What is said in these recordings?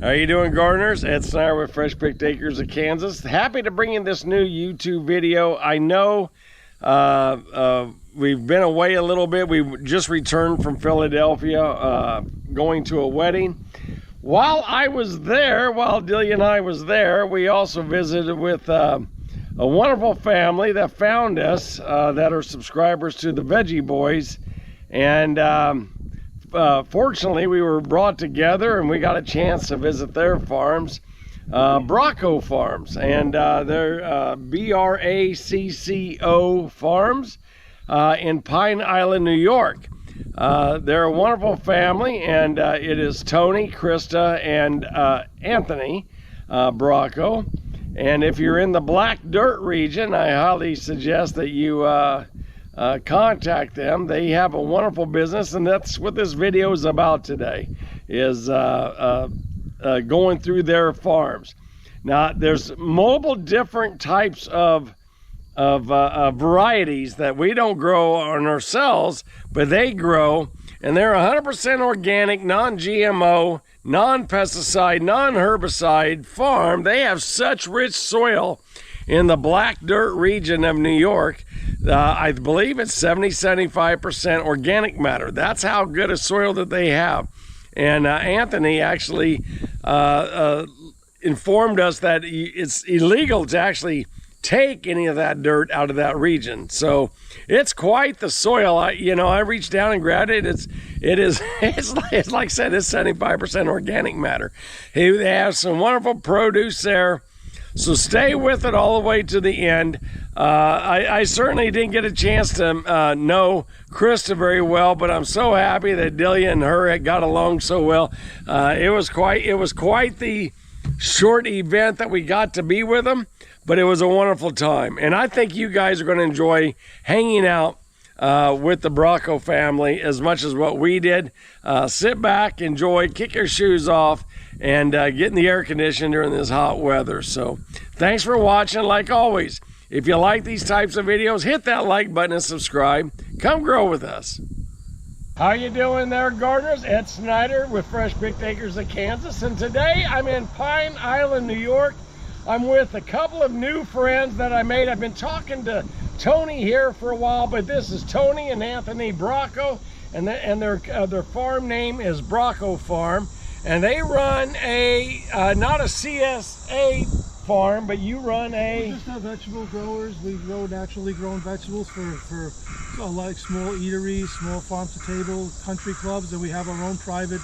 How you doing, gardeners? Ed Snyder with Fresh Picked Acres of Kansas. Happy to bring in this new YouTube video. I know we've been away a little bit. We just returned from Philadelphia, going to a wedding. While I was there, while Delia and I was there, we also visited with a wonderful family that found us, that are subscribers to the Veggie Boys. And fortunately, we were brought together and we got a chance to visit their farms, Bracco Farms, and they're B-R-A-C-C-O Farms in Pine Island, New York. They're a wonderful family, and it is Tony, Krista, and Anthony Bracco. And if you're in the Black Dirt region, I highly suggest that you contact them. They have a wonderful business, and that's what this video is about today, is going through their farms. Now, there's multiple different types of varieties that we don't grow on ourselves, but they grow, and they're 100% organic, non-GMO, non-pesticide, non-herbicide farm. They have such rich soil in the Black Dirt region of New York. I believe it's 70-75% organic matter. That's how good a soil that they have. And Anthony actually informed us that it's illegal to actually take any of that dirt out of that region. So it's quite the soil. I reached down and grabbed it. It's like I said, it's 75% organic matter. They have some wonderful produce there. So stay with it all the way to the end. I certainly didn't get a chance to know Krista very well, but I'm so happy that Delia and her had got along so well. It was quite the short event that we got to be with them, but it was a wonderful time. And I think you guys are going to enjoy hanging out with the Bracco family as much as what we did. Sit back, enjoy, kick your shoes off, and get in the air conditioner during this hot weather. So thanks for watching. Like always, if you like these types of videos, hit that like button and subscribe. Come grow with us. How you doing there, gardeners? Ed Snyder with Fresh Picked Acres of Kansas, and today I'm in Pine Island, New York. I'm with a couple of new friends that I made. I've been talking to Tony here for a while, but this is Tony and Anthony Bracco, and their farm name is Bracco Farm, and they run a not a CSA farm, but you run a... We're just vegetable growers. We grow naturally grown vegetables for like small eateries, small farms to table, country clubs, and we have our own private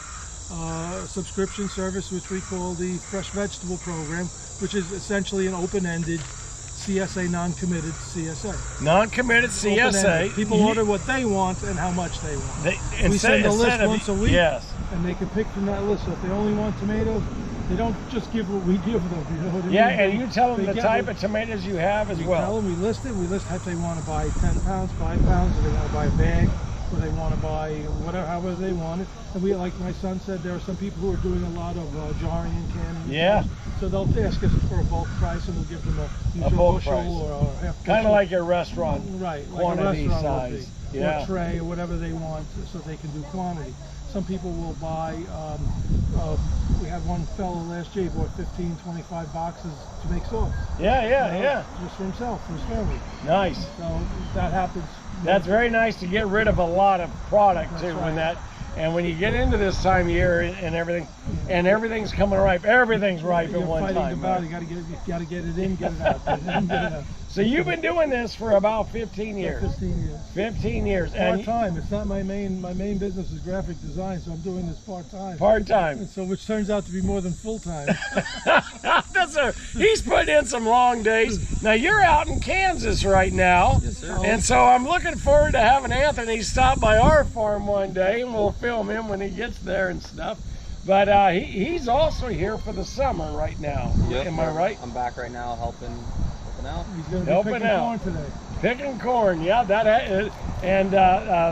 subscription service, which we call the Fresh Vegetable Program, which is essentially an open-ended CSA, non-committed CSA. Non-committed CSA. People order what they want and how much they want. We send a list once a week, yes, and they can pick from that list. So if they only want tomatoes, they don't just give what we give them. You know what I mean? Yeah, and you tell them the type of tomatoes you have as well. Tell them, we list it. We list if they want to buy 10 pounds, 5 pounds, or they want to buy a bag, or they want to buy whatever, however they want it. And we, like my son said, there are some people who are doing a lot of jarring and canning. Yeah. So they'll ask us for a bulk price, and we'll give them a bulk bushel price, or a half bushel. kind of like your restaurant, right? Quantity like a restaurant size, yeah, or tray or whatever they want, so they can do quantity. Some people will buy. We had one fellow last year, he bought 15, 25 boxes to make sauce. Yeah. Just for himself, for his family. Nice. So that happens. That's very nice to get rid of a lot of product too. Right. When you get into this time of year and everything, and everything's coming ripe, everything's ripe at one time. You gotta get it in, get it out. Get it out. So you've been doing this for about 15 years. 15 years. 15 years. Part-time. It's not my main business is graphic design, so I'm doing this part-time. Part-time. So which turns out to be more than full-time. He's putting in some long days. Now you're out in Kansas right now. Yes, sir. And so I'm looking forward to having Anthony stop by our farm one day, and we'll film him when he gets there and stuff. But he's also here for the summer right now. Yep. Am I right? I'm back right now helping out. He's going to be picking corn today. Picking corn, yeah.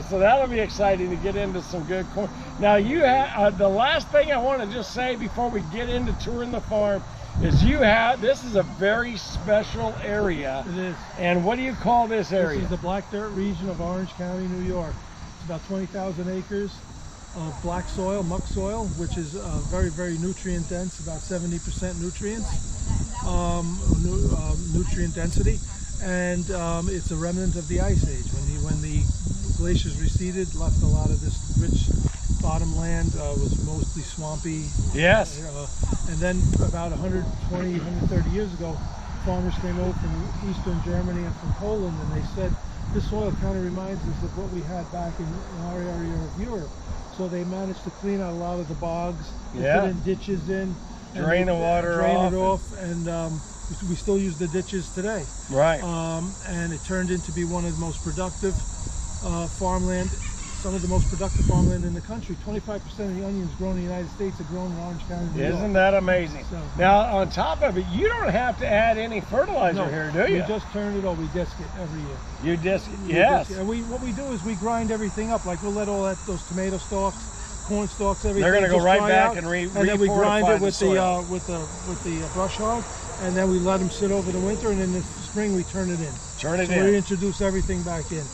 So that'll be exciting to get into some good corn. Now you have the last thing I want to just say before we get into touring the farm is this is a very special area. It is. And what do you call this area? This is the Black Dirt region of Orange County, New York. It's about 20,000 acres. black soil, muck soil, which is very, very nutrient dense, about 70% nutrients, nutrient density, and it's a remnant of the Ice Age. When the glaciers receded, left a lot of this rich bottom land, was mostly swampy. Yes. And then about 120, 130 years ago, farmers came over from Eastern Germany and from Poland, and they said, this soil kind of reminds us of what we had back in our area of Europe. So they managed to clean out a lot of the bogs, put in ditches in, drain the water off, and we still use the ditches today. Right. And it turned into be one of the most productive farmland, some of the most productive farmland in the country. 25% of the onions grown in the United States are grown in Orange County, New York. Isn't that amazing? So, now, on top of it, you don't have to add any fertilizer here, do you? We just turn it over. We disc it every year. You disc it, yes. And what we do is we grind everything up. Like we'll let all those tomato stalks, corn stalks, everything. They're going to go right back and then we grind it with the brush hog, and then we let them sit over the winter, and in the spring we turn it in. Turn it so in. We introduce everything back in.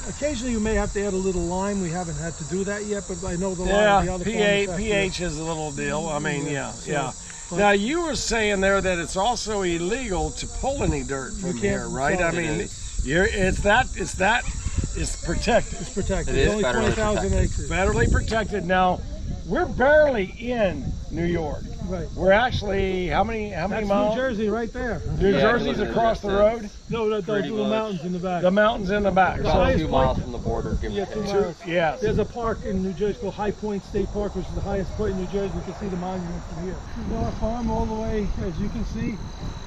Occasionally you may have to add a little lime. We haven't had to do that yet, but I know the lime. The other pH is a little deal. I mean, yeah. Now you were saying there that it's also illegal to pull any dirt from here, right? I mean, it's protected. It's protected. It is only federally 20,000 acres. Federally protected. Now we're barely in New York. Right. We're actually how many That's miles? New Jersey right there. New Jersey's across the road. No, those little mountains in the back. The mountains in the back. About 2 miles from the border. Give or 2 take. miles. Yes. There's a park in New Jersey called High Point State Park, which is the highest point in New Jersey. You can see the monument from here. Our farm all the way, as you can see,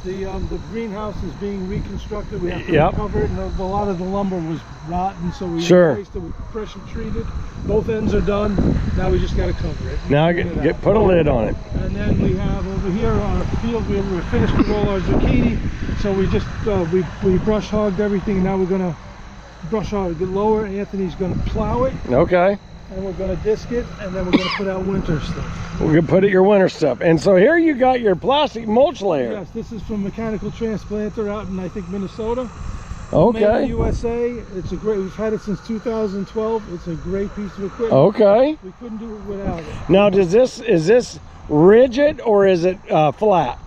the greenhouse is being reconstructed. We have to cover it, and a lot of the lumber was rotten, so we replaced it with pressure treated. Both ends are done. Now we just got to cover it. Now put a lid on it. And then we have over here on our field, we're finished with all our zucchini. So we just we brush hogged everything. Now we're gonna brush hog it lower. Anthony's gonna plow it. Okay. And we're gonna disc it, and then we're gonna put out winter stuff. We're gonna put it your winter stuff. And so here you got your plastic mulch layer. Yes, this is from Mechanical Transplanter out in, I think, Minnesota. Okay. Made in USA. It's a great. We've had it since 2012. It's a great piece of equipment. Okay. We couldn't do it without it. Now, is this rigid or is it flat?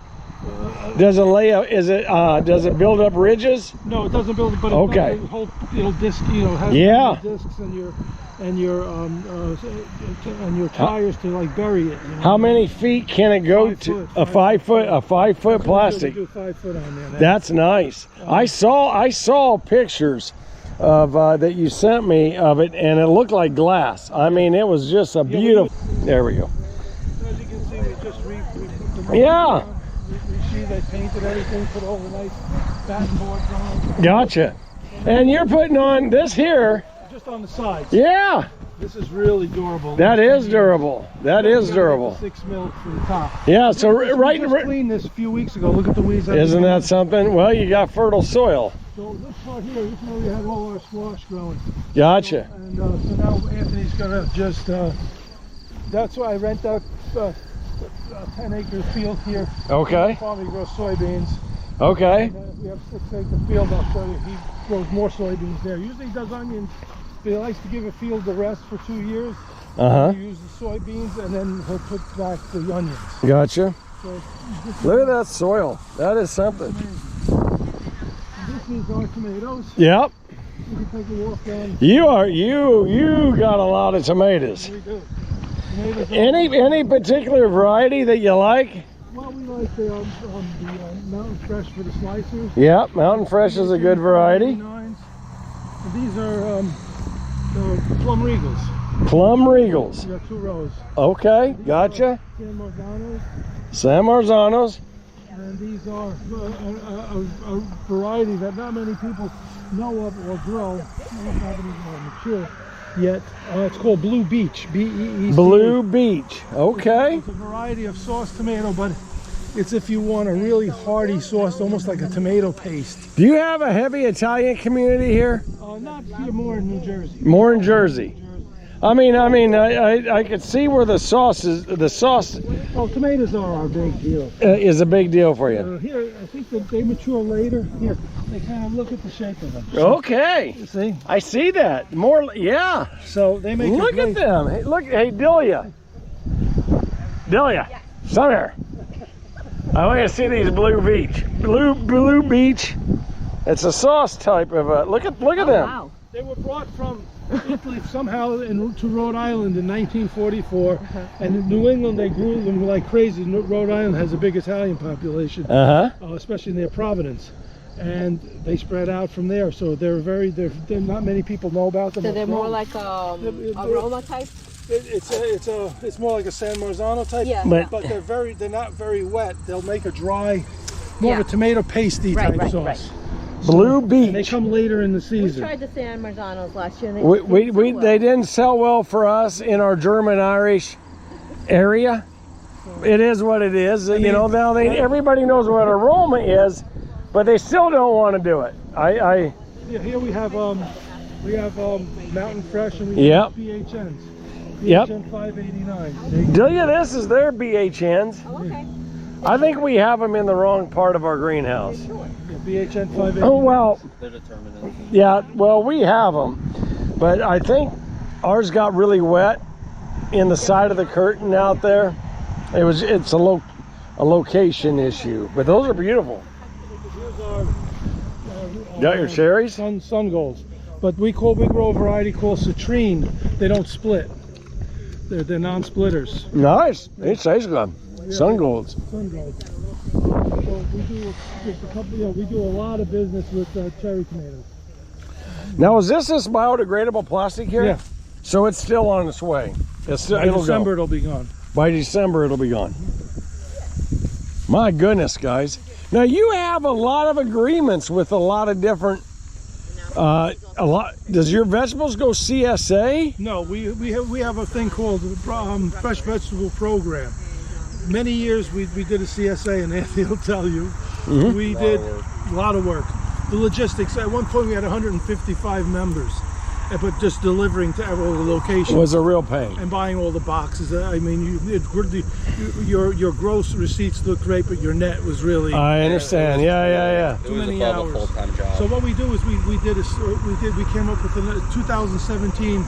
Does it build up ridges? No, it doesn't build it, but it'll disc. Has discs and your tires to like bury it. How many feet can it go to? A 5 foot plastic. Do 5 foot on there. That's nice. I saw pictures of that you sent me of it, and it looked like glass. I mean, it was just a beautiful. There we go. As you can see, we just put the they painted everything, put all the nice batten boards on. Gotcha. And you're putting on this here. Just on the sides. Yeah. This is really durable. That is durable. That is durable. 6 mil for the top. Yeah. So we just cleaned this a few weeks ago. Look at the weeds. Isn't that something? Well, you got fertile soil. So this part here, this is where we had all our squash growing. Gotcha. So now Anthony's gonna just. That's why I rent out. 10-acre field here. Okay. Farm, he grows soybeans. Okay. And, we have 6-acre field. I'll show you. He grows more soybeans there. Usually he does onions, but he likes to give a field a rest for 2 years. He uses the soybeans, and then he'll put back the onions. Gotcha. So, look at that soil. That is something. This is our tomatoes. Yep. You can take a walk down. You got a lot of tomatoes. We do. Any particular variety that you like? Well, we like the Mountain Fresh for the slicers. Yep, Mountain Fresh is a good variety. And these are Plum Regals. Plum Regals. We got 2 rows. Okay, gotcha. San Marzanos. San Marzanos. And these are a variety that not many people know of or grow. Not even mature yet. It's called Blue Beach. B-E-E-C. Blue Beach. Okay. It's a variety of sauce tomato, but it's if you want a really hearty sauce, almost like a tomato paste. Do you have a heavy Italian community here? Not here, more in New Jersey. More in Jersey. I could see where the sauce is. The sauce Oh, tomatoes are our big deal. is a big deal for you. Here, I think that they mature later. Here, they kind of look at the shape of them. Okay, You see? I see that. More, yeah. So they make. Look at them. Hey, look, hey, Delia. Delia, come here. I want you to see these blue beach. Blue beach. It's a sauce type of a. Look at them. Wow. They were brought from Italy somehow to Rhode Island in 1944, and in New England they grew them like crazy. Rhode Island has a big Italian population, especially near Providence, and they spread out from there. So they're not many people know about them. So they're more like aroma type. It's more like a San Marzano type. Yeah. But they're not very wet. They'll make a dry, more of a tomato pasty type sauce. Right. Blue And they beach. come later in the We season. tried the San Marzanos last year. And They didn't sell well for us in our German-Irish area. It is what it is. You know, now everybody knows what aroma is, but they still don't want to do it. Yeah, here we have Mountain Fresh and we have BHNs. BHN 589. Delia, this is their BHNs. Oh, okay. I think we have them in the wrong part of our greenhouse. Yeah, BHN 589. Oh, well, They're determined. yeah, well, we have them, but I think ours got really wet in the side of the curtain out there. It's a location issue, but those are beautiful. Here's our, Got your cherries? sun golds, but we grow a variety called citrine. They don't split. They're non-splitters. Nice. It tastes good. Sun golds. Sun golds. So we do a lot of business with cherry tomatoes. Now, is this biodegradable plastic here? Yeah. So it's still on its way. By December it'll be gone. By December it'll be gone. My goodness, guys. Now you have a lot of agreements with a lot of different. Does your vegetables go CSA? No, we have a thing called Fresh Vegetable Program. Many years we did a CSA, and Anthony will tell you, we did a lot of work. The logistics, at one point we had 155 members, but just delivering to all the locations. Was a real pain. And buying all the boxes. I mean, your gross receipts look great, but your net was really. I understand. Yeah. It was many above hours. a full-time job. So what we do is we came up with in 2017.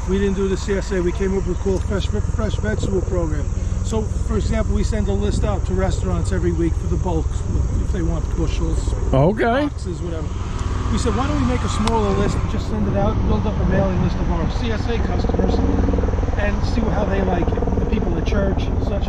We didn't do the CSA. We came up with called Fresh Vegetable Program. So, for example, we send a list out to restaurants every week for the bulks, if they want bushels, Okay. boxes, whatever. We said, why don't we make a smaller list and just send it out, build up a mailing list of our CSA customers, and see how they like it, the people at church and such.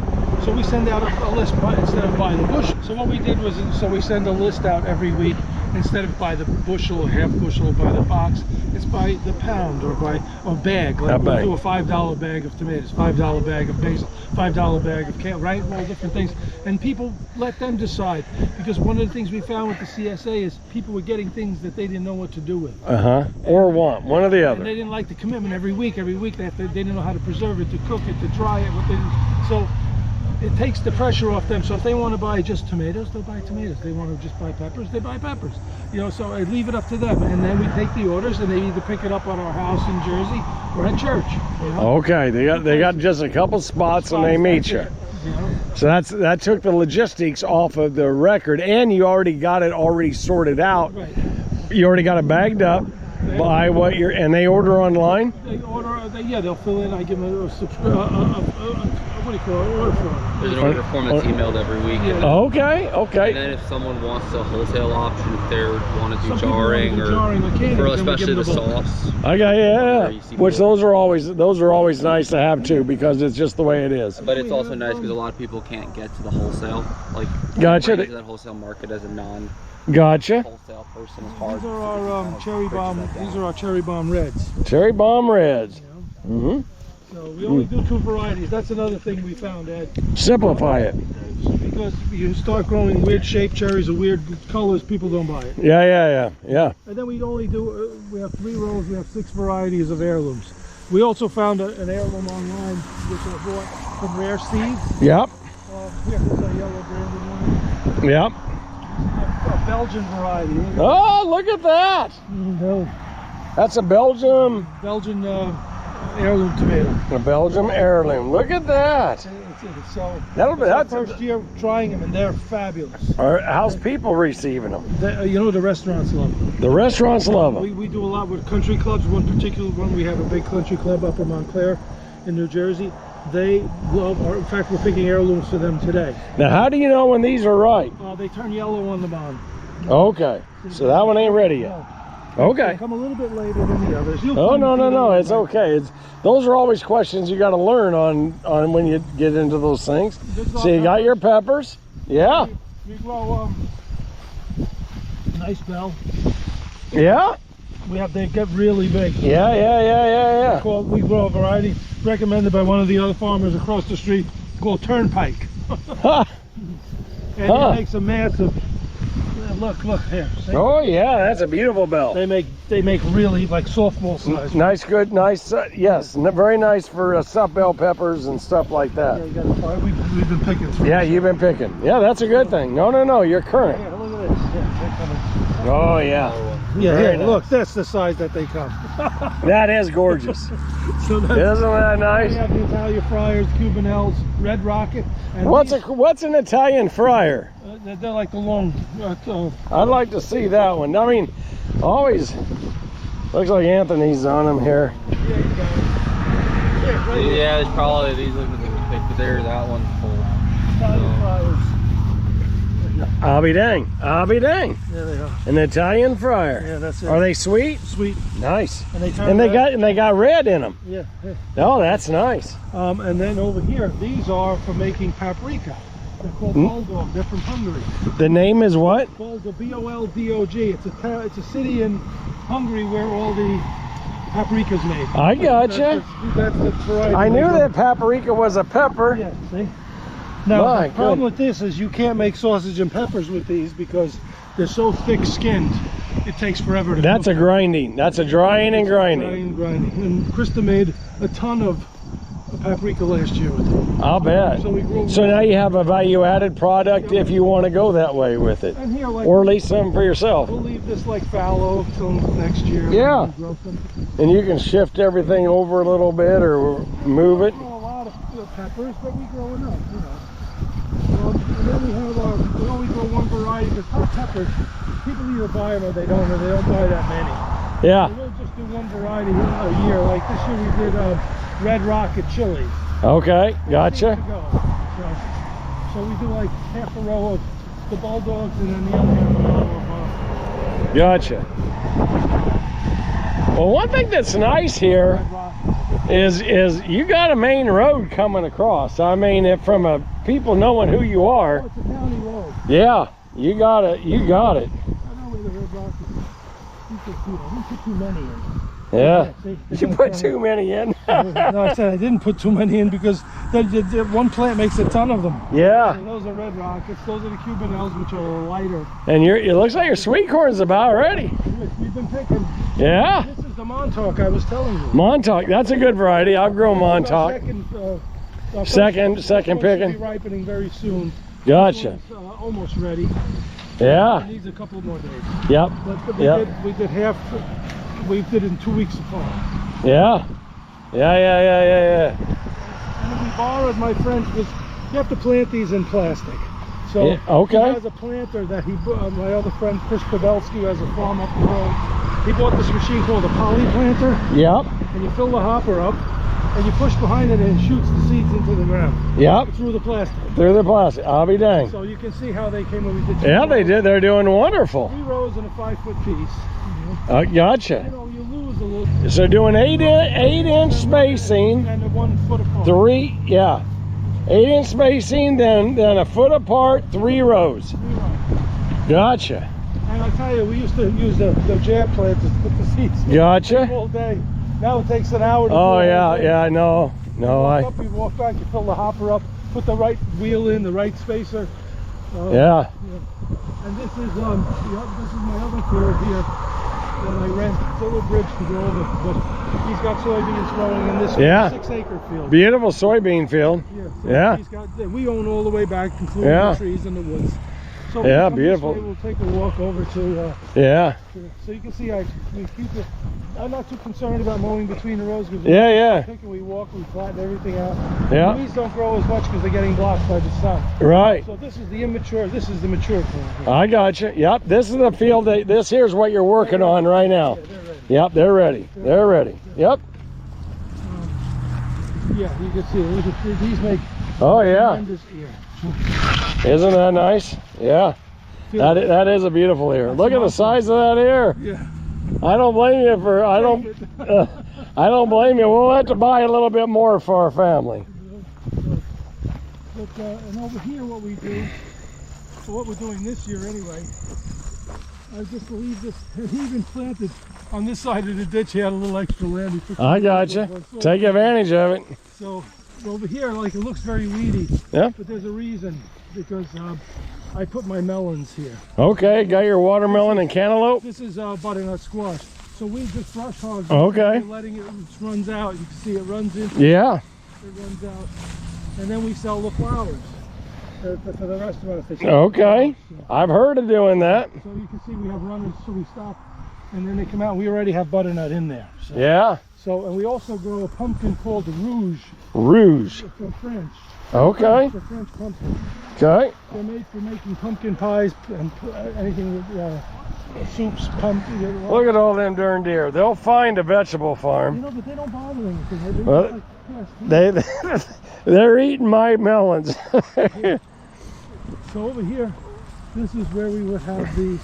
So we send out a list instead of by the bushel. So what we did was, we send a list out every week instead of by the bushel or half bushel or by the box. It's by the pound or by a bag. Like we'll do a $5 bag of tomatoes, $5 bag of basil, $5 bag of kale, right? All different things. And people let them decide, because one of the things we found with the CSA is people were getting things that they didn't know what to do with. Or want one or the And they other. didn't like the commitment every week. They didn't know how to preserve it, to cook it, to dry it. So it takes the pressure off them. So if they want to buy just tomatoes, they'll buy tomatoes. They want to just buy peppers, they buy peppers. You know, so I leave it up to them. And then we take the orders, and they either pick it up at our house in Jersey or at church. You know? Okay, they got just a couple spots and they meet you. You know? So that took the logistics off of the record, and you already got it sorted out. Right. You already got it bagged up by and they order online. They order, they'll fill in. I give them what do you call it? Order form. There's an order form that's emailed every week. Yeah. Okay. And then if someone wants a wholesale option, if they want to do Some people want to jarring do or jarring or canning, for then we give especially them the the bulk. sauce. Okay, which those are always nice to have too, because it's just the way it is. But it's also nice because a lot of people can't get to the wholesale. Like Gotcha. getting to that wholesale market as a Gotcha. non-wholesale person is hard. These are our cherry bomb. These are our cherry bomb reds. Cherry bomb reds. You know? Mm-hmm. So we only do 2 varieties. That's another thing we found, Ed. Simplify it. Because you start growing weird shaped cherries or weird colors, people don't buy it. Yeah. And then we only do, we have 3 rows, we have 6 varieties of heirlooms. We also found an heirloom online, which I bought from Rare Seeds. Yep. Here's a yellow branded one. Yep. A Belgian variety. Oh, look at that. No. That's a Belgium. Belgian heirloom tomato. A Belgium heirloom. Look at that. So That'll be that's that's our first year trying them, and they're fabulous. how's people receiving them? You know, the restaurants love them. The restaurants love them. We do a lot with country clubs. One particular one, we have a big country club up in Montclair in New Jersey. They love, or in fact, we're picking heirlooms for them today. Now, how do you know when these are right? They turn yellow on the bond. Okay, so that one ain't ready yet. No. Okay. They come a little bit later than the others. Oh, no, it's okay. Those are always questions you got to learn on when you get into those things. So you got your peppers. Yeah. We grow nice bell. Yeah. They get really big. Yeah. We grow a variety recommended by one of the other farmers across the street called Turnpike. And it makes a massive. Look here. See? Oh yeah, that's a beautiful bell. They make really like softball size. Nice, good, nice. Yes, very nice for stuffed bell peppers and stuff like that. Yeah, you got to try. We've been picking. Yeah, you've been picking. Yeah, that's a good thing. No, you're current. Yeah, look at this. Yeah, they're coming. Oh yeah. Yeah, nice. Look, that's the size that they come. That is gorgeous. So Isn't that nice? We have the Italian fryers, Cubanelles, Red Rocket. And what's an Italian fryer? They're like the long. I'd like to see that one. I mean, always looks like Anthony's on them here. Yeah, you got it. Yeah, right Yeah, there's probably these looking to be picked, but there, that one's full. Italian fryers. I'll be dang. Yeah, they are. An Italian fryer. Yeah, that's it. Are they sweet? Sweet. Nice. And they turn And red. they got red in them. Yeah. Oh, that's nice. And then over here, these are for making paprika. They're called Boldog. They're from Hungary. The name is what? Boldog, B-O-L-D-O-G. It's a city in Hungary where all the paprika's made. I gotcha. That's the variety. I knew that paprika was a pepper. Yeah, see? Now, My the problem goodness. with this is you can't make sausage and peppers with these because they're so thick-skinned. It takes forever to That's cook. a grinding. That's a drying and grinding. Grinding. And Krista made a ton of paprika last year with it. I'll bet. So we grow. So now you have a value-added product if you want to go that way with it. And here, like, Or at least some for yourself. we'll leave this like fallow till next year. Yeah. We'll grow some. And you can shift everything over a little bit or move it. We grow a lot of peppers, but we grow enough, you know. And then we have we only grow one variety because hot peppers, people either buy them or they don't buy that many. Yeah. So we'll just do one variety a year. Like this year we did Red Rocket chilies. Okay. To Gotcha. go. So we do like half a row of the Bulldogs and then the other half a row of Gotcha. Well, one thing that's nice here Red Rocket. is you got a main road coming across. I mean, if from a people knowing who you are, Oh, it's a county road. yeah, you got it. You got it. I know where the Red Rocket is. We put too many in. Yeah. See, You put too many in. No, I said I didn't put too many in because the one plant makes a ton of them. Yeah. So those are Red Rockets. Those are the Cubanelles, which are lighter. And it looks like your sweet corn's about ready. We've been picking. Yeah. This is the Montauk I was telling you. Montauk, that's a good variety. I've grown Montauk. Second Second picking. Should be ripening very soon. Gotcha. This one's, almost ready. Yeah. It needs a couple more days. Yep. But Yep. we did half. We did it in 2 weeks apart. Yeah. Yeah. And then we borrowed my friend because you have to plant these in plastic. So Yeah, okay. he has a planter that my other friend Chris Pavelski, who has a farm up the road. He bought this machine called a poly planter, Yep. and you fill the hopper up, and you push behind it, and it shoots the seeds into the ground Yep. through the plastic. Through the plastic. I'll be dang. So you can see how they came when we did. Yeah, they did. They're doing wonderful. 3 rows in a 5-foot piece. Gotcha. You know, you lose a little. So doing 8-inch spacing, And 1 foot apart. 8-inch spacing, then a foot apart, 3 rows. 3 rows. Gotcha. And I tell you, we used to use the jab planters to put the seeds in Gotcha. all day. Now it takes an hour to Oh do it all yeah, day. yeah, I know. You No, walk up, you walk back, you fill the hopper up, put the right wheel in, the right spacer. yeah. And this is my other field here that I rent Silver Bridge to grow them. But he's got soybeans growing in this Yeah. 6-acre field. Beautiful soybean field. Yeah. Yeah. He's got, we own all the way back, including Yeah. the trees and the woods. So Yeah, we'll come this beautiful. way, we'll take a walk over to Yeah. so you can see we keep it. I'm not too concerned about mowing between the rows because Yeah. we walk, we flatten everything out. Yeah. The weeds don't grow as much because they're getting blocked by the sun. Right. So this is the immature. This is the mature corn. Here. I got you. Yep. This is the field. This here's what you're working on right now. Yeah, they're ready. Yep. They're ready. Yep. Yeah, you can see. Look at these make. Oh yeah. Tremendous ear. Isn't that nice? Yeah. That is a beautiful ear. Look at the size of that ear. Yeah. I don't blame you for. I don't blame you. We'll have to buy a little bit more for our family. But and over here, what we do, so what we're doing this year anyway, I just leave this. He even planted on this side of the ditch. He had a little extra land. He took I got you. Take advantage of it. So over here, like it looks very weedy. Yeah. But there's a reason, because I put my melons here. Okay. Got your watermelon and cantaloupe. This is butternut squash. So we just brush hog. Okay. We're letting it runs out. You can see it runs in. Yeah. It runs out, and then we sell the flowers for the restaurants. Okay. I've heard of doing that. So you can see we have runners, so we stop, and then they come out. And we already have butternut in there. So. Yeah. So, and we also grow a pumpkin called the rouge. Rouge. From French. Okay. The French pumpkin. Okay. They're made for making pumpkin pies and anything with soups, pumpkin. Look at all them darn deer. They'll find a vegetable farm. But they don't bother anything. Well, they're eating my melons. So over here, this is where we would have the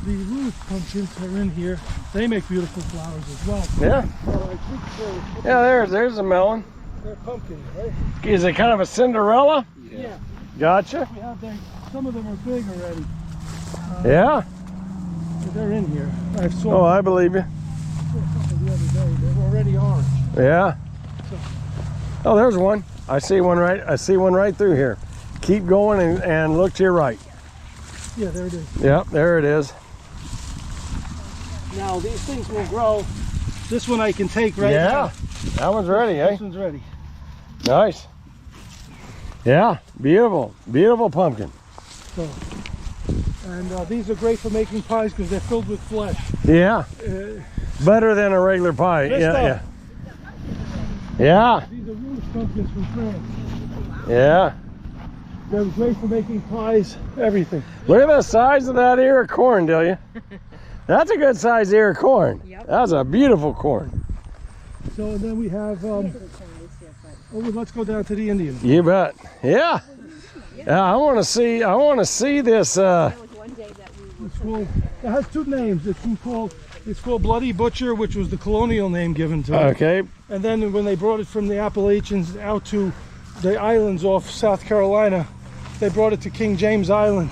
rouge pumpkins are in here. They make beautiful flowers as well. Yeah. So I think Yeah, there's a melon. they're pumpkins, right? Is it kind of a Cinderella? Yeah. Gotcha. We have some of them are big already. Yeah. But they're in here. I Oh, saw I believe you. a couple the other day. They're already orange. Yeah. Oh, there's one. I see one right through here. Keep going and look to your right. Yeah, there it is. Yep, there it is. Now these things will grow. This one I can take right Yeah. now. That one's ready, eh? This one's ready. Nice. Yeah, beautiful. Beautiful pumpkin. So, and these are great for making pies because they're filled with flesh. Yeah. Better than a regular pie. Yeah. Yeah. These are rouge pumpkins from France. Yeah. They're great for making pies, everything. Look at the size of that ear of corn, Delia. That's a good size ear of corn. Yep. That's a beautiful corn. So and then we have, let's go down to the Indian. You bet. Yeah. Yeah, I want to see this. There was one day that we It's called, it has two names. It's called Bloody Butcher, which was the colonial name given to it. Okay. And then when they brought it from the Appalachians out to the islands off South Carolina, they brought it to King James Island.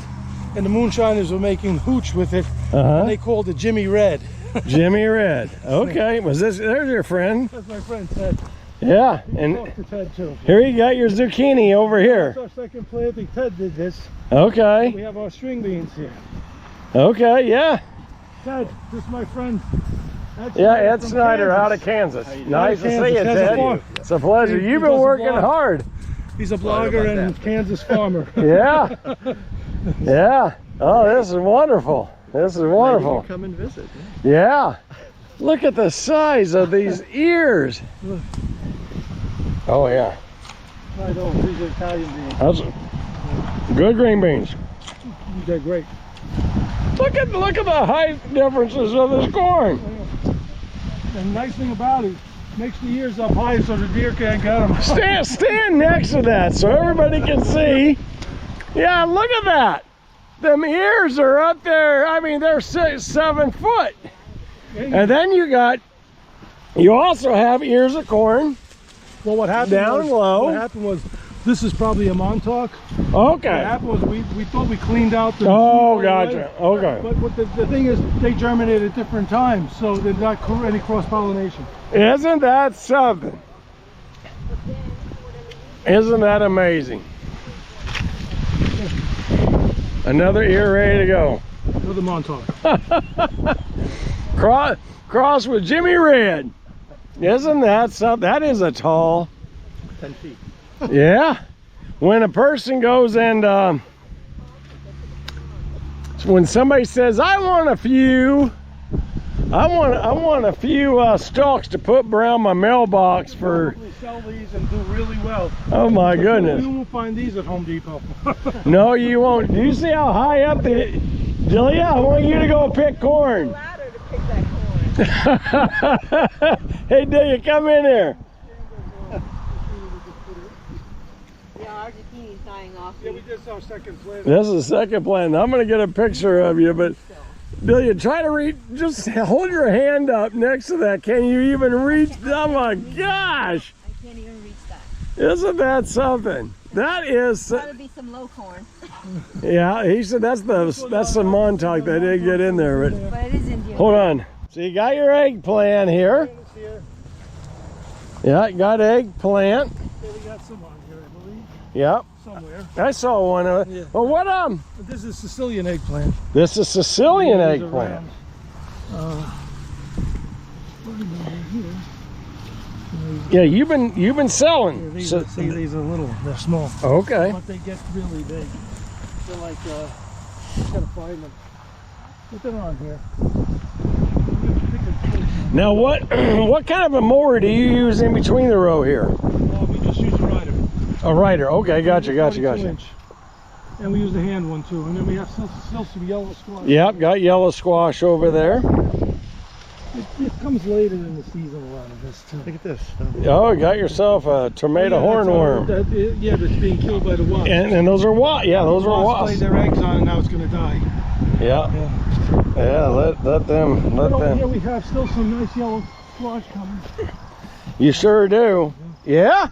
And the moonshiners were making hooch with it. And they called it Jimmy Red. Jimmy Red. Okay. There's your friend. That's my friend Ted. Yeah. He And talked to Ted too. here you got your zucchini over here. That's our second planting. Ted did this. Okay. We have our string beans here. Okay. Yeah. Ted, this is my friend. Yeah, Ed from Snyder Kansas. out of Kansas. Nice to see you, Kansas. Has a Ted. farm. It's a pleasure. He You've does been a working blog. hard. He's a blogger and Kansas farmer. Yeah. Yeah. Oh, this is wonderful. This is wonderful. Come and visit. Yeah. Look at the size of these ears. Oh yeah. I know, these are Italian beans. That's good green beans. They're great. Look at the height differences of this corn. And the nice thing about it, makes the ears up high so the deer can't get them. Stand next to that so everybody can see. Yeah, look at that. Them ears are up there. I mean, they're 7 foot. And then you also have ears of corn. Well, what happened Down low. What happened was, this is probably a Montauk. Okay. What happened was we thought we cleaned out the. Oh, gotcha. Okay. But what the thing is, they germinate at different times, so there's not any cross-pollination. Isn't that something? Isn't that amazing? Another ear ready to go. Another Montauk. Cross with Jimmy Red. Isn't that something? That is a tall. 10 feet. Yeah. When a person goes and when somebody says, I want a few stalks to put around my mailbox for. We sell these and do really well. Oh my goodness. You won't find these at Home Depot. No, you won't. Do you see how high up the... Julia, I want you to go pick corn. Ladder to pick that corn. Hey, Delia, come in here. Yeah, our zucchini's dying off. Yeah, we did our second plant. This is the second plant. I'm going to get a picture of you, but Delia, try to reach. Just hold your hand up next to that. Can you even reach? Oh my gosh. I can't even reach that. Isn't that something? That is. Gotta be some low corn. Yeah, he said that's the Montauk that didn't get in there. But But it is Indian. hold on. So you got your eggplant here. Yeah, got eggplant. Yeah, we got some on here, I believe. Yep. Somewhere. I saw one of it. Yeah. Well, what This is Sicilian eggplant. This is Sicilian These are eggplant. round. Yeah, you've been selling. Yeah, these, So- see, these are little. They're small, okay. but they get really big. They're like, gotta find them. But they're on here. Now what what kind of a mower do you use in between the row here? We just use a rider. A rider. Okay, gotcha. 42 inch. And we use the hand one too. And then we have still some yellow squash. Yep, got yellow squash over there. It comes later in the season, a lot of this too. Look at this. Oh, you got yourself a tomato hornworm. Yeah, but it's being killed by the wasps. And those are what? Yeah, those are Wasps laid wasps. their eggs on and now it's going to die. Yeah. Yeah, let them. But over here we have still some nice yellow squash coming. You sure do. Yeah?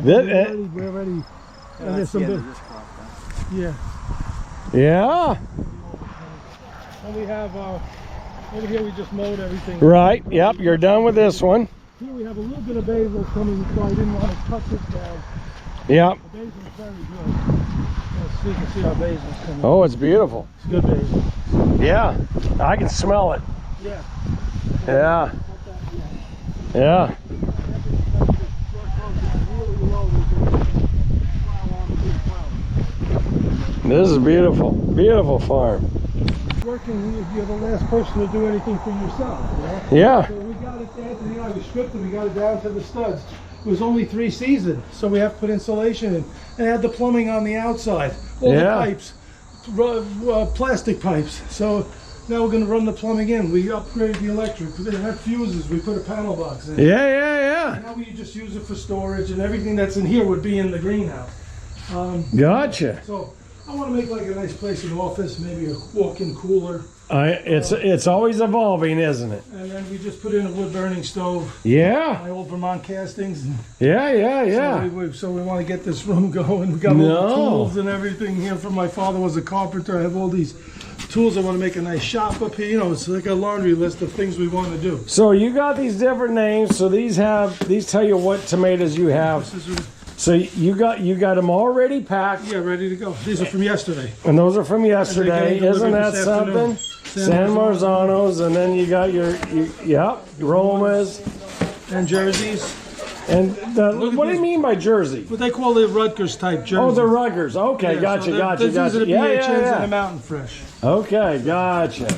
We're ready. And there's some big. Yeah. Yeah. And we have over here we just mowed everything. Right. Yep, you're done with this one. Here we have a little bit of basil coming, so I didn't want to cut this down. Yep. The basil's very good. So you can see our basil's coming. Oh, it's beautiful. It's good basil. Yeah. I can smell it. Yeah. Yeah. Yeah. This is beautiful. Beautiful farm. Working, you're the last person to do anything for yourself, you know? Yeah. So we got it, Anthony and I, we stripped it, we got it down to the studs. It was only 3 seasons, so we have to put insulation in. And had the plumbing on the outside. All the pipes, plastic pipes. So now we're gonna run the plumbing in. We upgraded the electric. They had fuses, we put a panel box in. Yeah. Now we just use it for storage, and everything that's in here would be in the greenhouse. Gotcha. So I want to make like a nice place, an office, maybe a walk-in cooler. It's always evolving, isn't it? And then we just put in a wood-burning stove. Yeah. My old Vermont castings. Yeah. So we want to get this room going. We got all the tools and everything here from my father was a carpenter. I have all these tools. I want to make a nice shop up here. You know, it's like a laundry list of things we want to do. So you got these different names. So these tell you what tomatoes you have. This is, So you got them already packed. yeah, ready to go. These are from yesterday. And those are from yesterday. And they're Isn't getting that delivered this afternoon. something? San Marzanos, and then you got your Romas. And jerseys. And what do you mean by jersey? What they call it Rutgers type jerseys. Oh, the Rutgers. Okay, Yeah, gotcha. These are the PHNs and the Mountain Fresh. Okay, gotcha.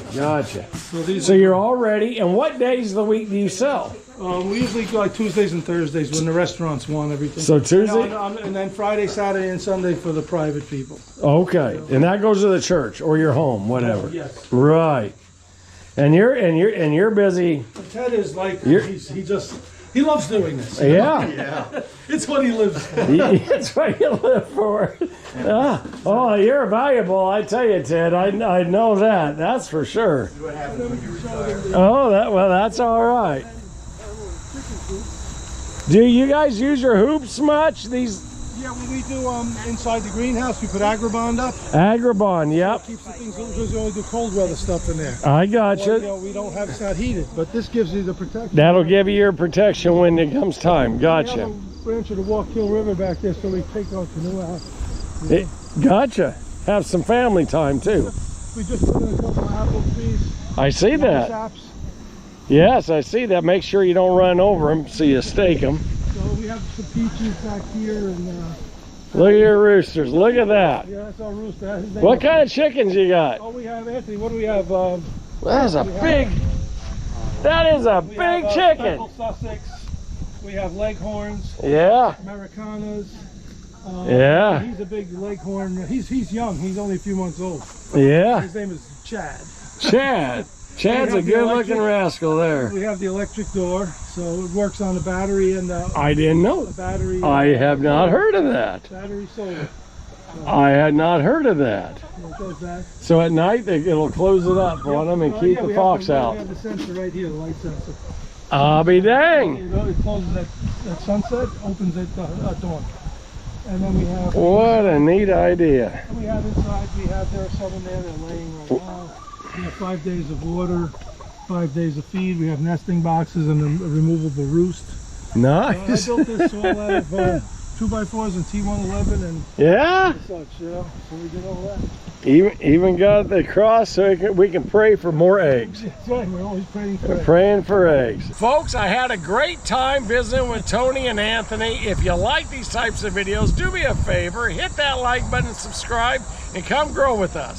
So you're all ready. And what days of the week do you sell? we usually go like Tuesdays and Thursdays when the restaurants want everything. So Tuesday? And then Friday, Saturday, and Sunday for the private people. Okay, and that goes to the church or your home, whatever. Yes. Right. And you're busy. Ted is like he loves doing this. Yeah. It's what he lives for. That's what you live for. Oh, you're valuable, I tell you, Ted. I know that. That's for sure. Oh, that's all right. Do you guys use your hoops much? Yeah, when we do inside the greenhouse, we put Agribond up. Agribond, yep. Keeps the things, we only do cold weather stuff in there. I gotcha. Well, you know, we don't have, it's not heated, but this gives you the protection. That'll give you your protection when it comes time. We have Gotcha. a branch of the Wallkill River back there, so we take our canoe out. Gotcha. Have some family time too. We just put in a couple of apple trees. I see that. Saps. Yes, I see that. Make sure you don't run over them so you stake them. So we have some peaches back here, and Look at your roosters. Look at that. Yeah, that's our rooster. His name What is- kind of chickens you got? Oh, we have Anthony. What do we have? That's a big. That is a We big have, chicken. Speckled Sussex. We have Leghorns, Yeah. Americanas. Yeah. He's a big Leghorn. He's young. He's only a few months old. Yeah. His name is Chad. Chad. Chad's a good looking rascal there. We have the electric door, so it works on the battery and the I didn't know. battery. I have not heard of that. Battery solar. I had not heard of that. So it goes back. So at night it'll close it up on them and keep the fox We out. have the sensor right here, the light sensor. I'll be dang. It closes at sunset, opens at dawn. And then we have. What a neat idea. We have inside. There are some in there. They're laying right now. We have 5 days of water, 5 days of feed. We have nesting boxes and a removable roost. I Nice. built this all out of 2x4s and T111 and Yeah. such, you know. So we did all that. Even got the cross so we can pray for more eggs. That's right. We're always praying for it. Praying for eggs. Folks, I had a great time visiting with Tony and Anthony. If you like these types of videos, do me a favor, hit that like button and subscribe and come grow with us.